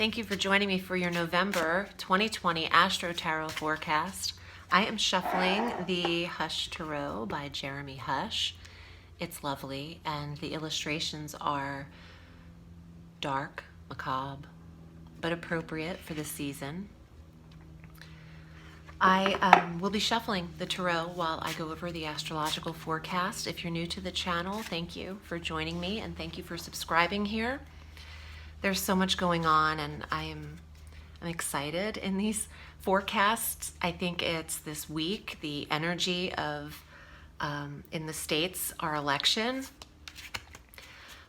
Thank you for joining me for your November 2020 Astro Tarot Forecast. I am shuffling the Hush Tarot by Jeremy Hush. It's lovely, and the illustrations are dark, macabre, but appropriate for the season. I will be shuffling the tarot while I go over the astrological forecast. If you're new to the channel, thank you for joining me, and thank you for subscribing here. There's so much going on, and I'm excited in these forecasts. I think it's this week, the energy of, in the States, our election.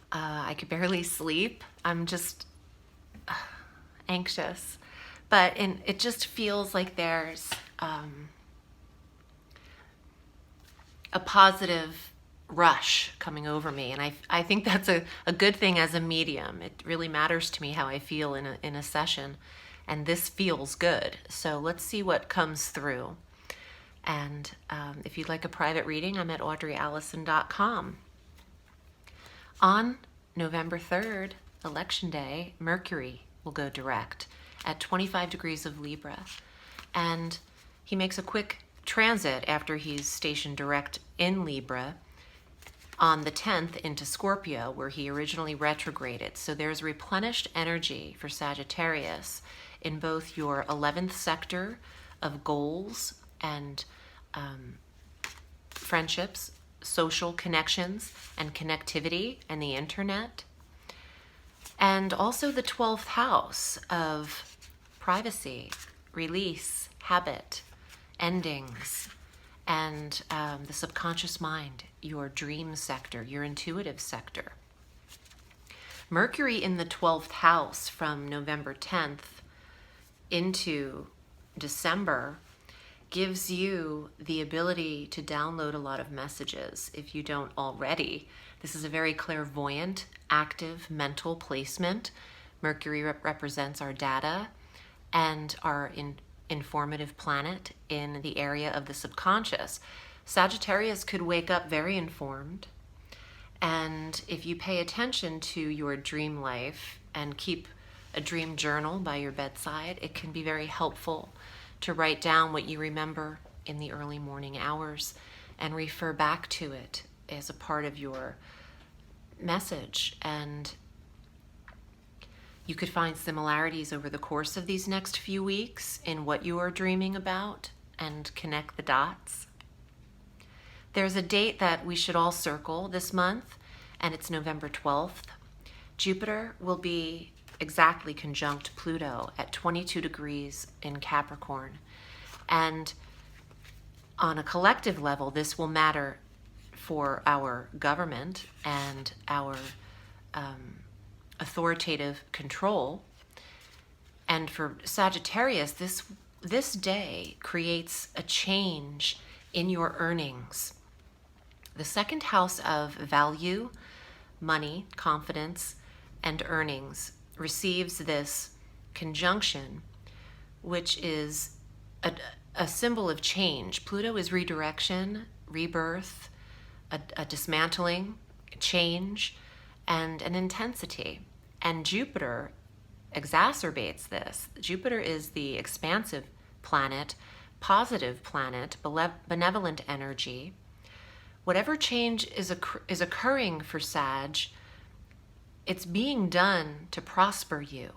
I could barely sleep. I'm just anxious. But it just feels like there's a positive rush coming over me, and I think that's a good thing as a medium. It really matters to me how I feel in a session, and this feels good. So let's see what comes through. And if you'd like a private reading, I'm at audreyalison.com. On November 3rd, Election Day, Mercury will go direct at 25 degrees of Libra, and he makes a quick transit after he's stationed direct in Libra on the 10th into Scorpio, where he originally retrograded. So there's replenished energy for Sagittarius in both your 11th sector of goals and friendships, social connections and connectivity, and the internet, and also the 12th house of privacy, release, habit, endings, and the subconscious mind, your dream sector, your intuitive sector. Mercury in the 12th house from November 10th into December gives you the ability to download a lot of messages if you don't already. This is a very clairvoyant, active mental placement. Mercury represents our data and our informative planet in the area of the subconscious. Sagittarius could wake up very informed, and if you pay attention to your dream life and keep a dream journal by your bedside, it can be very helpful to write down what you remember in the early morning hours and refer back to it as a part of your message. And you could find similarities over the course of these next few weeks in what you are dreaming about and connect the dots. There's a date that we should all circle this month, and it's November 12th. Jupiter will be exactly conjunct Pluto at 22 degrees in Capricorn. And on a collective level, this will matter for our government and our authoritative control. And for Sagittarius, this day creates a change in your earnings. The second house of value, money, confidence, and earnings receives this conjunction, which is a symbol of change. Pluto is redirection, rebirth, a dismantling, change, and an intensity. And Jupiter exacerbates this. Jupiter is the expansive planet, positive planet, benevolent energy. Whatever change is occurring for Sag, it's being done to prosper you.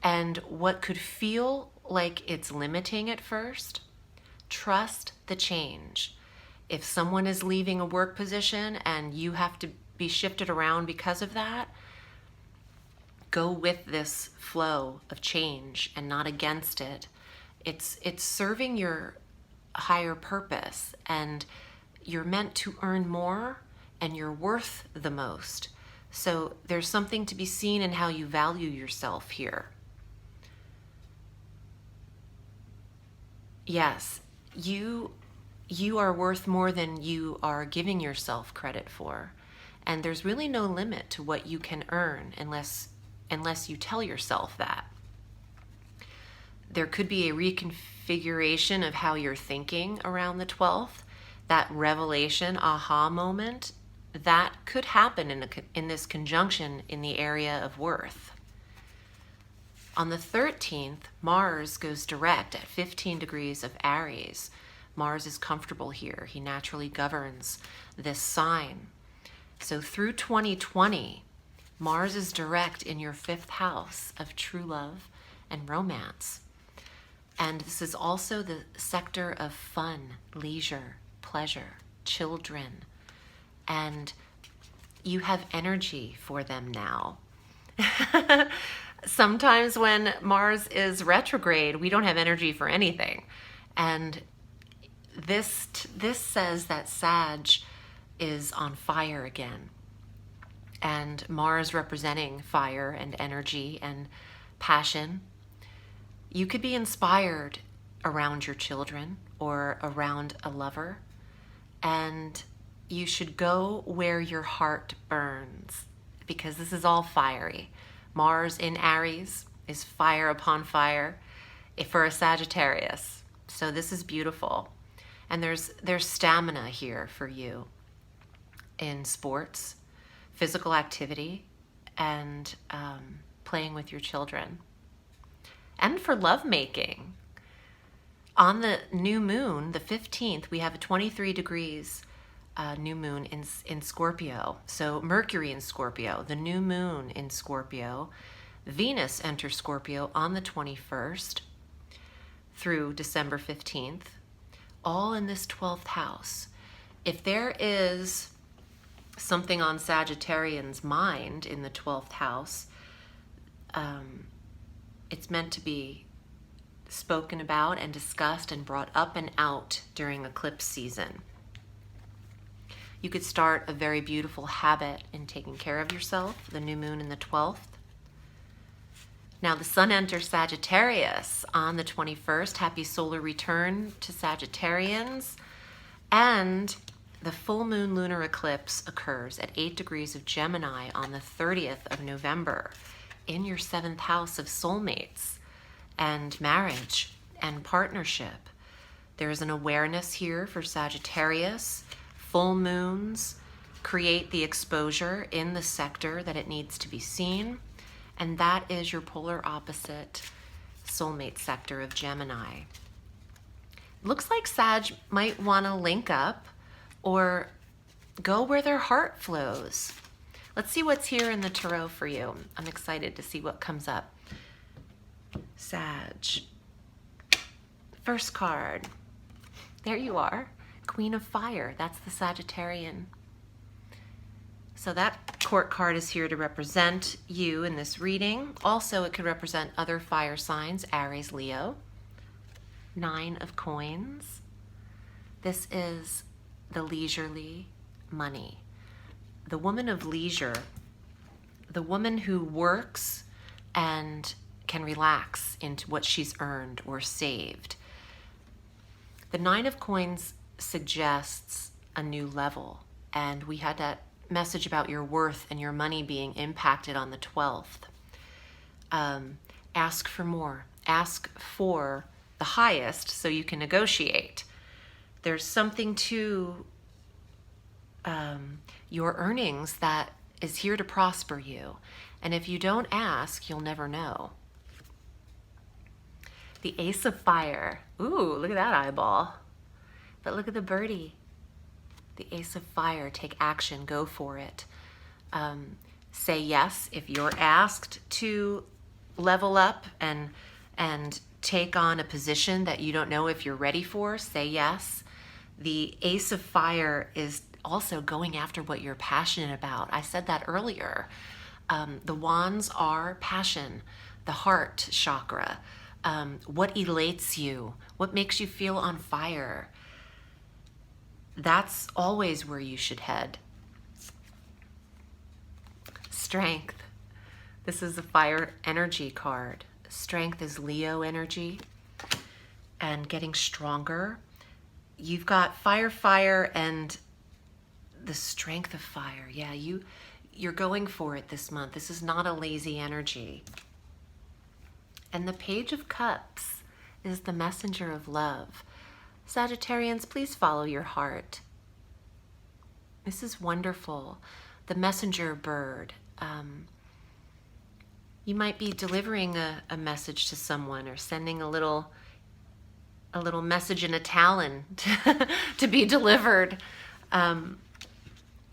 And what could feel like it's limiting at first, trust the change. If someone is leaving a work position and you have to be shifted around because of that, go with this flow of change and not against it. It's serving your higher purpose, and you're meant to earn more, and you're worth the most. So there's something to be seen in how you value yourself here. Yes, you are worth more than you are giving yourself credit for. And there's really no limit to what you can earn unless you tell yourself that. There could be a reconfiguration of how you're thinking around the 12th. That revelation, aha moment, that could happen in this conjunction in the area of worth. On the 13th, Mars goes direct at 15 degrees of Aries. Mars is comfortable here. He naturally governs this sign. So through 2020, Mars is direct in your 5th house of true love and romance. And this is also the sector of fun, leisure, pleasure, children. And you have energy for them now. Sometimes when Mars is retrograde, we don't have energy for anything. And this says that Sag is on fire again. And Mars representing fire and energy and passion. You could be inspired around your children or around a lover. And you should go where your heart burns, because this is all fiery. Mars in Aries is fire upon fire for a Sagittarius. So this is beautiful. And there's stamina here for you in sports, physical activity, and playing with your children. And for lovemaking. On the new moon, the 15th, we have a 23 degrees new moon in Scorpio. So Mercury in Scorpio, the new moon in Scorpio. Venus enters Scorpio on the 21st through December 15th, all in this 12th house. If there is something on Sagittarian's mind in the 12th house, it's meant to be spoken about and discussed and brought up and out during eclipse season. You could start a very beautiful habit in taking care of yourself, the new moon in the 12th. Now the sun enters Sagittarius on the 21st. Happy solar return to Sagittarians. And the full moon lunar eclipse occurs at 8 degrees of Gemini on the 30th of November in your 7th house of soulmates and marriage and partnership. There's an awareness here for Sagittarius. Full moons create the exposure in the sector that it needs to be seen, and that is your polar opposite soulmate sector of Gemini. Looks like Sag might want to link up or go where their heart flows. Let's see what's here in the tarot for you. I'm excited to see what comes up. Sag. First card. There you are. Queen of Fire. That's the Sagittarian. So that court card is here to represent you in this reading. Also, it could represent other fire signs, Aries, Leo. 9 of Coins. This is the leisurely money. The woman of leisure, the woman who works and can relax into what she's earned or saved. The 9 of Coins suggests a new level, and we had that message about your worth and your money being impacted on the 12th. Ask for more. Ask for the highest so you can negotiate. There's something to your earnings that is here to prosper you. And if you don't ask, you'll never know. The Ace of Fire. Ooh, look at that eyeball. But look at the birdie. The Ace of Fire. Take action. Go for it. Say yes if you're asked to level up and take on a position that you don't know if you're ready for. Say yes. The Ace of Fire is also going after what you're passionate about. I said that earlier. The wands are passion, the heart chakra. What elates you? What makes you feel on fire? That's always where you should head. Strength. This is a fire energy card. Strength is Leo energy and getting stronger. You've got fire, and the strength of fire. Yeah, you're going for it this month. This is not a lazy energy. And the Page of Cups is the messenger of love. Sagittarians, please follow your heart. This is wonderful. The messenger bird. You might be delivering a message to someone, or sending a little message in Italian to be delivered.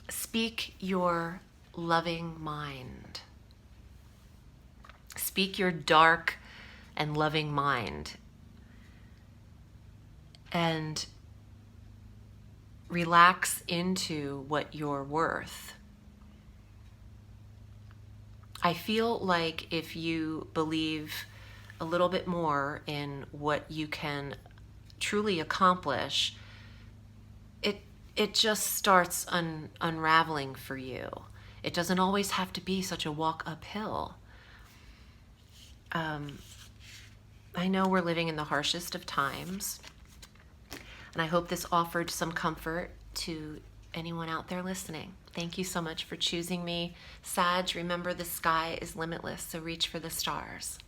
Speak your loving mind. Speak your dark and loving mind. And relax into what you're worth. I feel like if you believe a little bit more in what you can truly accomplish, it just starts unraveling for you. It doesn't always have to be such a walk uphill. I know we're living in the harshest of times, and I hope this offered some comfort to anyone out there listening. Thank you so much for choosing me. Sag, remember the sky is limitless, so reach for the stars.